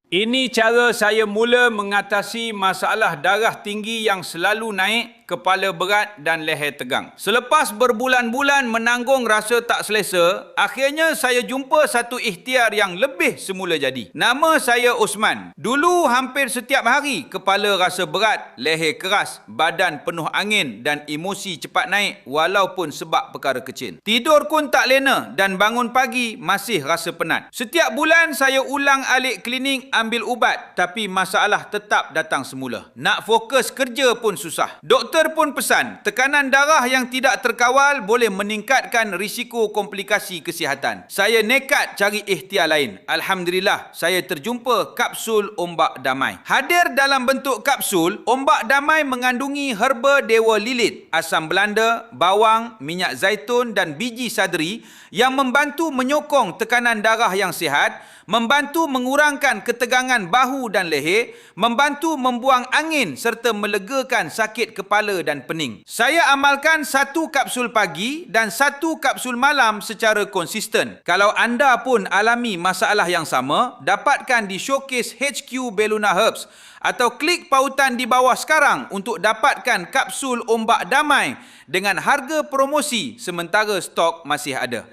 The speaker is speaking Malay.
Ini cara saya mula mengatasi masalah darah tinggi yang selalu naik, kepala berat dan leher tegang. Selepas berbulan-bulan menanggung rasa tak selesa, akhirnya saya jumpa satu ikhtiar yang lebih semula jadi. Nama saya Osman. Dulu hampir setiap hari kepala rasa berat, leher keras, badan penuh angin dan emosi cepat naik walaupun sebab perkara kecil. Tidur pun tak lena dan bangun pagi masih rasa penat. Setiap bulan saya ulang alik klinik ambil ubat, tapi masalah tetap datang semula. Nak fokus kerja pun susah. Doktor pun pesan, tekanan darah yang tidak terkawal boleh meningkatkan risiko komplikasi kesihatan. Saya nekat cari ikhtiar lain. Alhamdulillah, saya terjumpa kapsul ombak damai. Hadir dalam bentuk kapsul, ombak damai mengandungi herba dewa lilit, asam Belanda, bawang, minyak zaitun dan biji sadri yang membantu menyokong tekanan darah yang sihat, membantu mengurangkan ketegangan bahu dan leher, membantu membuang angin serta melegakan sakit kepala dan pening. Saya amalkan 1 kapsul pagi dan 1 kapsul malam secara konsisten. Kalau anda pun alami masalah yang sama, dapatkan di showcase HQ Belluna Herbs atau klik pautan di bawah sekarang untuk dapatkan kapsul ombak damai dengan harga promosi sementara stok masih ada.